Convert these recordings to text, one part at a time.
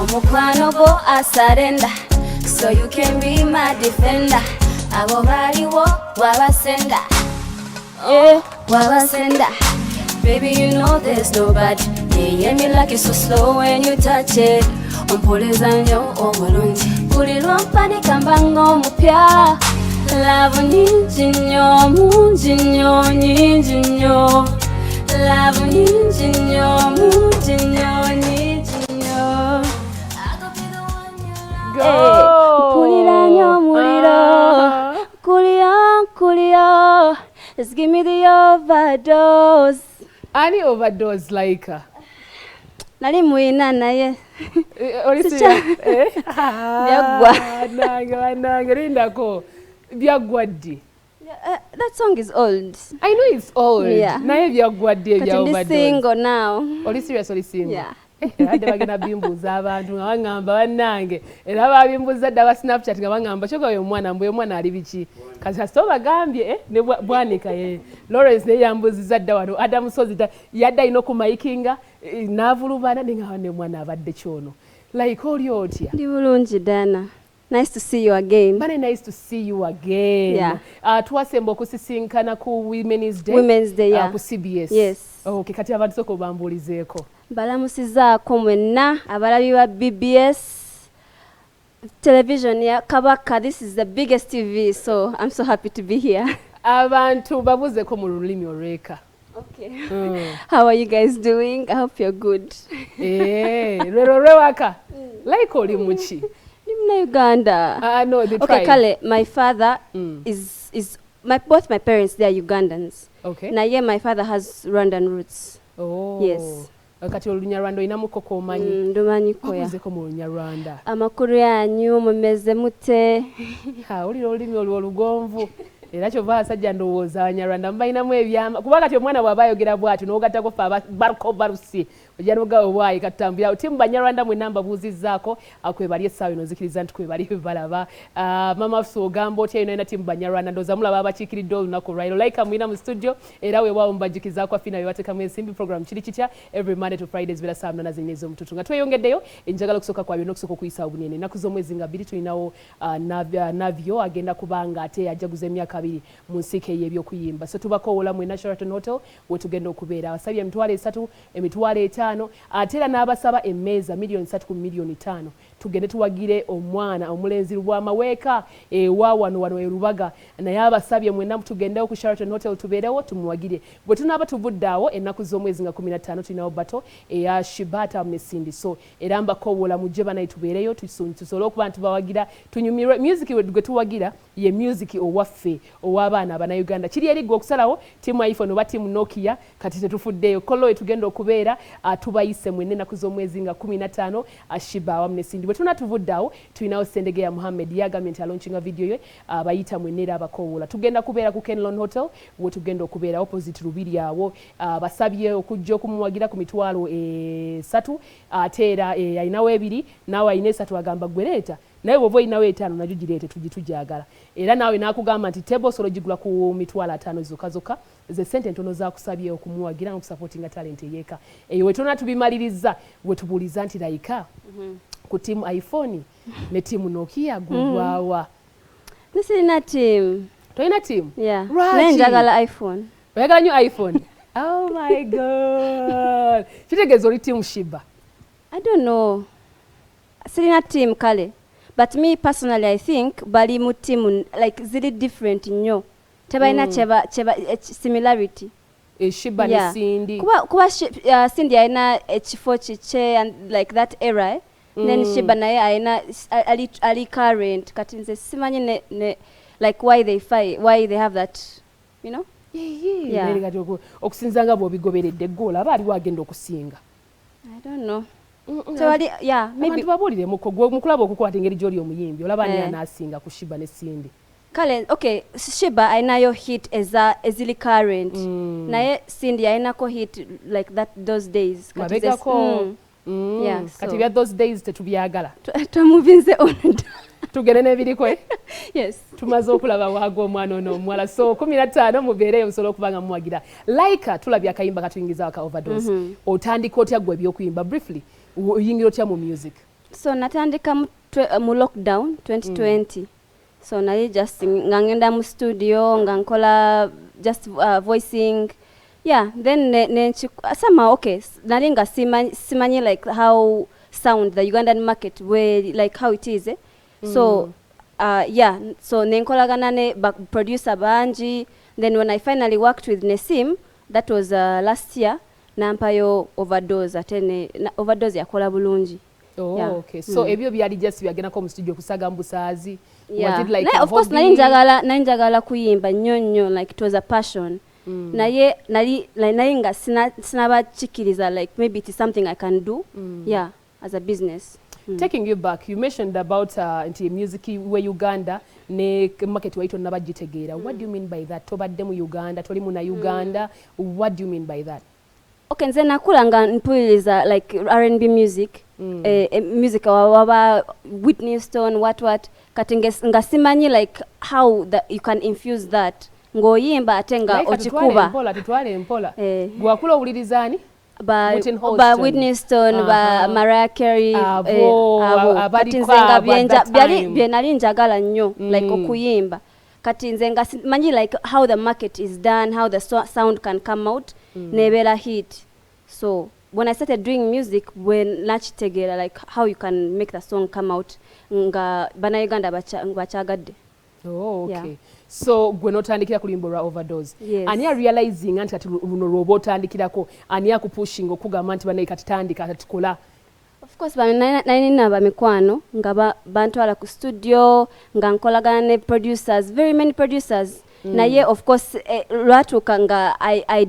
omukwano go asarenda, so you can be my defender. Abo baliwo wabasenda, wabasenda. Baby, you know there's nobody. Yeah, me like it so slow when you touch it. Umpuleza nnyo obulungi, buli lw'ompanika mbango mupya. Love nyingi nnyo, mungi nnyo, nyingi nnyo. Love nyingi nnyo, mungi nnyo, nyingi nnyo. Mpulira nnyo muliro, kuliyo, kuliyo. Just give me the overdose. Ani overdose Laika? Nali mwina naye. Byagwa. Nange rindako. Byagwa ddi. That song is old. I know it's old. Yeah. Naye byagwa ddi bya overdose. But single now. Oli serious oli single? Yeah. Ade bagenda bimbuza abantu nga bangamba bannange era babimbuza dda Snapchat nga bangamba choka oyo mwana ali biki kasito bagambye ne bwanika ye Lawrence ne yambuziza dda wano Adam Sozi yadda ino ku mayikinga navulubana ninga ne mwana abadde kyono like oli otya ndi bulungi Dianah. Nice to see you again. Very nice to see you again. Yeah. Twasemba okusisinkana ku Women's Day. Women's Day, yeah. Ku CBS. Yes. Okay, kati abantu soko bambulizeeko. Balamusizaako mwenna abalabi ba BBS television ya Kabaka. This is the biggest TV, so I'm so happy to be here. Abantu babuzeeko mu lulimi olweka. Okay. How are you guys doing? I hope you're good. Lwero lwewaka. Like oli muki? Uganda. No, the okay, tribe. Kale, my father is both my parents, they are Ugandans. Okay. Na ye my father has Rwandan roots. Oh. Yes. Kati olunyarwanda inamuko ko manyi. Ndumanyi ko ya. Bazeko mu lunyarwanda. Amakuru yanyu mumeze mute? Ha, oli olulimi olugonvu. Era kyova asajja ndowooza abanyarwanda mbalinamu ebyama kuba kati omwana bw'abayogera bw'atyo n'ogattako ffe baruko barusi ojja n'ogawo bwayi katambira oti mu banyarwanda mwenna mbabuuzizzaako akwebali essaawa eno nzikiriza nti kwebali balaba mama Afsa ogamba otya ino ena timu banyarwanda ndowooza mulaba abakiikiridde olunaku lwaliro Laika mwina mu studio era weewaawo mubajjukizaako afina bye bateekamu ensimbi program kiri kitya every Monday to Friday zibeera saa 8 z'ennyezi omututu nga tweyongeddeyo enjagala okusooka kwa byonna okusooka okuyisa obunene ennaku z'omwezi nga bbiri tulinawo navyo agenda kubanga ate ajaguza emyaka mu nsiike y'ebyokuyimba so tubakoowola mu Sheraton Hotel we tugenda okubeera abasabye emitwalo 3 emitwalo 5 ate era n'abasaba emmeeza million 3 ku million 5 tugende tuwagire omwana omulenzi lw'amaweeka ewa wano erubaga naye abasabye mwenna tugendewo ku Sheraton Hotel tubeerewo tumuwagire bwe tunaaba tuvuddaawo ennaku z'omwezi nga 15 tulinawo bato eya Shibata Mesindi so era mbakoowola mujje banaye tubeereyo tusobole okuba ntubawagira tunyumirwe music gwe tuwagira ye music owaffe ow'abaana Bannayuganda kiri eri gwe okusalawo tiimu iPhone oba tiimu Nokia kati tetufuddeeyo kollo we tugenda okubeera tubayise mwenna ennaku z'omwezi nga 15 Shiba wa Mesindi bwe tunatuvuddaawo tulinawo Sendegeya Muhammad yagambye nti alaunchinga video ye abayita mwenna era abakoowola tugenda kubeera ku Kenlon Hotel we tugenda okubeera opposite Lubiri awo basabye okujja okumuwagira ku mitwalo 3 ate era ayinawo 2 naawe ayina 3 agamba gwereeta naye bw'oba oyinawo 5 najo gireete tujagala era naawe naakugamba nti table solo gigula ku mitwalo 5 zokka ze sente ntono zakusabye okumuwagira n'okusupportinga talent eyeka eyo we tuna tubimaliriza we tubuuliza nti Laika ku tiimu iPhone ne tiimu Nokia gulwawa Nisirina team. Toyina team? Yeah. Nenjagala iPhone. Oyagala nnyo iPhone? Oh my God. Kitegeeza oli team Shiba? I don't know. Sirina team Kale. But me personally, I think bali mu team like zili different nnyo. Tebalina cheba similarity. Shiba ne Cindy. Kuba Cindy ayina ekifo kiche and like that era. Then Shiba naye ayina ali current kati nze simanyi ne like why they fight, why they have that, you know? Yeah. Okusinzanga bw'obigoberedde gola aba ali wagenda okusinga. I don't know. So yeah, maybe abantu babulire mukulaba okukwata engeri gy'oli omuyimbi olaba ani anaasinga ku Shiba ne Cindy. Kale, okay, Shiba ayinayo hit ezili current. Naye Cindy ayinako hit like that those days. Mabegako. Yeah, so. Kati bya those days tetubyagala. Twamuvinze on. Tugende n'ebiriko Yes. Tumaze okulaba waago omwana ono omuwala so 15 mubeereyo musobola okubanga muwagira. Laika tulabye akayimba katuyingiza aka overdose. Otandika otya gwe ebyokuyimba briefly. Oyingira otya mu music? So natandika mu lockdown 2020. So nali just ngangenda mu studio ngankola just voicing. Yeah, then somehow okay, nalinga simanyi like how sound the Ugandan market where like how it is. So yeah, so nenkolagana ne producer banji. Then when I finally worked with Nesim, that was last year, nampayo overdose atene overdose yakola bulungi. Oh, yeah. Okay. So ebyo byali just byagenda ko mu studio kusaga mbusazi. Yeah. Was it like of course nalinjagala kuyimba nyonyo, like it was a passion. Naye nalinga sinabachikiriza like maybe it is something I can do. Yeah, as a business. Taking you back, you mentioned about into music where Uganda ne market waito nabagitegeera. What do you mean by that? Tobadde mu Uganda, toli mu na Uganda. What do you mean by that? Okay, nze nakulanga mpuliriza like R&B music. Music waba Whitney Houston, what kati ngasimanyi like how that you can infuse that. Ngoyimba atenga ochikuba. Tutwale mpola. Gwakula owulirizani? Ba Whitney Houston, ba Mariah Carey, kati nze nga byenali njagala nnyo like okuyimba. Kati nze nga manyi like how the market is done, how the sound can come out, nebera hit. So when I started doing music, when nachitegera like how you can make the song come out, nga bana Uganda bachagadde. Oh, okay. Yeah. So gwe notandikira kulimbora overdose. Yes. Ani realizing anti kati luno robot andikirako ani akupushing okugamba nti banayi kati tandika atikola. Of course banina bamikwano nga bantwala ku studio nga nkolagana ne producers, very many producers. Naye of course lwatuka nga I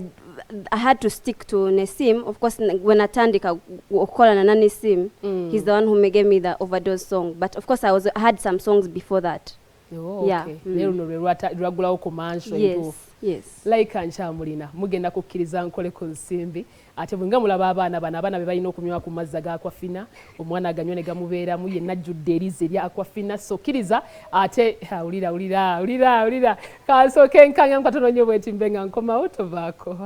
had to stick to Nesim. Of course when atandika okola na Nesim, he's the one who gave me the overdose song. But of course I had some songs before that. Oh, okay. Yeah. Rwagulawo ku manso. Yes. Laika nchamulina mugenda kukkiriza nkole ku nsimbi ate bwe nga mulaba abaana be balina okunywa ku mazzi ga Aquafina, omwana aganywa ne gamubeeramu yenna ajjudde erize lya Aquafina. So kkiriza ate ulira kansooke nkanya nkatono nnyo bwe nti mbe nga nkomawo tovaako.